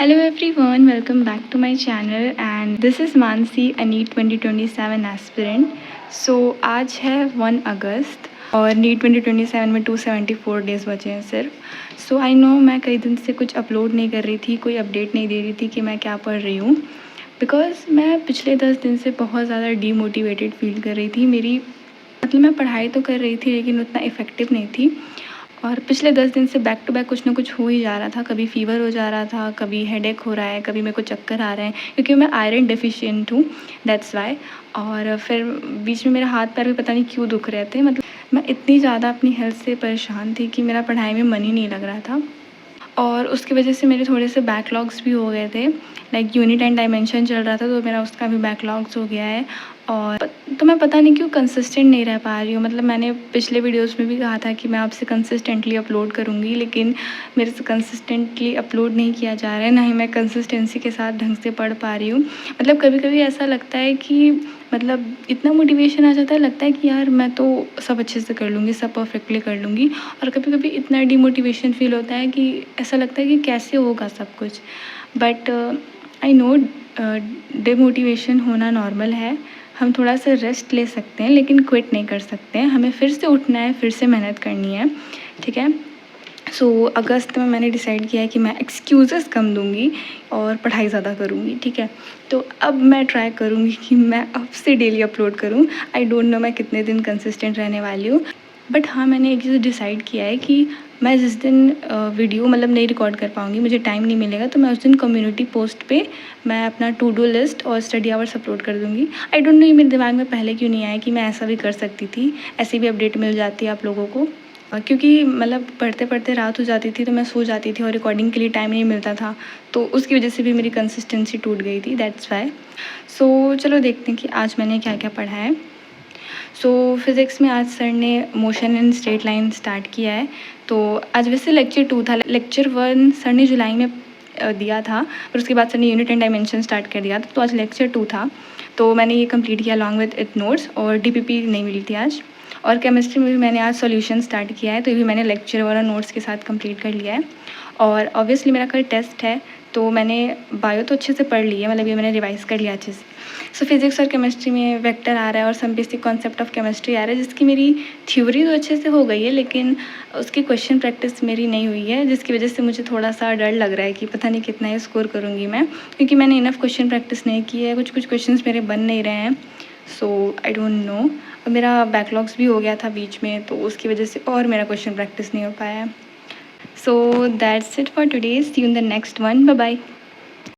Hello everyone, welcome back to my channel and this is Mansi, a NEET 2027 aspirant. So आज है 1 अगस्त और NEET 2027 में 274 days बचे हैं सिर्फ. सो आई नो मैं कई दिन से कुछ अपलोड नहीं कर रही थी, कोई अपडेट नहीं दे रही थी कि मैं क्या पढ़ रही हूँ, बिकॉज़ मैं पिछले 10 दिन से बहुत ज़्यादा डीमोटिवेटेड फील कर रही थी. मैं पढ़ाई तो कर रही थी लेकिन उतना इफ़ेक्टिव नहीं थी और पिछले 10 दिन से बैक टू बैक कुछ ना कुछ हो ही जा रहा था. कभी फ़ीवर हो जा रहा था, कभी हेडेक हो रहा है, कभी मेरे को चक्कर आ रहे हैं क्योंकि मैं आयरन डेफिशिएंट हूँ, दैट्स वाई. और फिर बीच में मेरा हाथ पैर भी पता नहीं क्यों दुख रहे थे. मैं इतनी ज़्यादा अपनी हेल्थ से परेशान थी कि मेरा पढ़ाई में मन ही नहीं लग रहा था और उसकी वजह से मेरे थोड़े से बैकलॉग्स भी हो गए थे. लाइक यूनिट एंड डायमेंशन चल रहा था तो मेरा उसका भी बैकलॉग्स हो गया है. और तो मैं पता नहीं क्यों कंसिस्टेंट नहीं रह पा रही हूँ. मैंने पिछले वीडियोस में भी कहा था कि मैं आपसे कंसिस्टेंटली अपलोड करूँगी, लेकिन मेरे से कंसिस्टेंटली अपलोड नहीं किया जा रहा है, ना ही मैं कंसिस्टेंसी के साथ ढंग से पढ़ पा रही हूँ. कभी कभी ऐसा लगता है कि इतना मोटिवेशन आ जाता है, लगता है कि यार मैं तो सब अच्छे से कर लूँगी, सब परफेक्टली कर लूँगी. और कभी कभी इतना डिमोटिवेशन फील होता है कि ऐसा लगता है कि कैसे होगा सब कुछ. बट आई नो डिमोटिवेशन होना नॉर्मल है. हम थोड़ा सा रेस्ट ले सकते हैं लेकिन क्विट नहीं कर सकते हैं. हमें फिर से उठना है, फिर से मेहनत करनी है, ठीक है. सो अगस्त में मैंने डिसाइड किया है कि मैं एक्सक्यूज़ेस कम दूँगी और पढ़ाई ज़्यादा करूँगी, ठीक है. तो अब मैं ट्राई करूँगी कि मैं अब से डेली अपलोड करूँ. आई डोंट नो मैं कितने दिन कंसिस्टेंट रहने वाली हूँ, बट हाँ मैंने एक चीज़ डिसाइड किया है कि मैं जिस दिन वीडियो नहीं रिकॉर्ड कर पाऊँगी, मुझे टाइम नहीं मिलेगा, तो मैं उस दिन कम्युनिटी पोस्ट पे मैं अपना टू डू लिस्ट और स्टडी आवर्स अपलोड कर दूँगी. आई डोंट नो ये मेरे दिमाग में पहले क्यों नहीं आया कि मैं ऐसा भी कर सकती थी. ऐसी भी अपडेट मिल जाती है आप लोगों को. क्योंकि पढ़ते पढ़ते रात हो जाती थी तो मैं सो जाती थी और रिकॉर्डिंग के लिए टाइम नहीं मिलता था, तो उसकी वजह से भी मेरी कंसिस्टेंसी टूट गई थी, दैट्स वाई. सो चलो देखते हैं कि आज मैंने क्या क्या पढ़ा है. सो फिज़िक्स में आज सर ने motion and straight line start किया है. तो आज वैसे लेक्चर 2 था. लेक्चर 1 सर ने जुलाई में दिया था और उसके बाद सर ने यूनिट एंड डायमेंशन स्टार्ट कर दिया था. तो आज लेक्चर 2 था, तो मैंने ये कंप्लीट किया अलॉन्ग विद इट नोट्स. और डीपीपी नहीं मिली थी आज. और केमिस्ट्री में भी मैंने आज सॉल्यूशन स्टार्ट किया है, तो ये भी मैंने लेक्चर वाला नोट्स के साथ कंप्लीट कर लिया है. और ऑब्वियसली मेरा कल टेस्ट है, तो मैंने बायो तो अच्छे से पढ़ ली है, ये मैंने रिवाइज़ कर लिया अच्छे से. सो फिज़िक्स और केमिस्ट्री में वेक्टर आ रहा है और some basic concept of chemistry आ रहा है, जिसकी मेरी थ्योरी तो अच्छे से हो गई है लेकिन उसकी क्वेश्चन प्रैक्टिस मेरी नहीं हुई है, जिसकी वजह से मुझे थोड़ा सा डर लग रहा है कि पता नहीं कितना ही स्कोर करूँगी मैं, क्योंकि मैंने इनफ क्वेश्चन प्रैक्टिस नहीं की है. कुछ क्वेश्चन मेरे बन नहीं रहे हैं. सो आई डोंट नो. और मेरा बैकलॉग्स भी हो गया था बीच में, तो उसकी वजह से और मेरा क्वेश्चन प्रैक्टिस नहीं हो पाया है. So that's it for today. See you in the next one. Bye bye.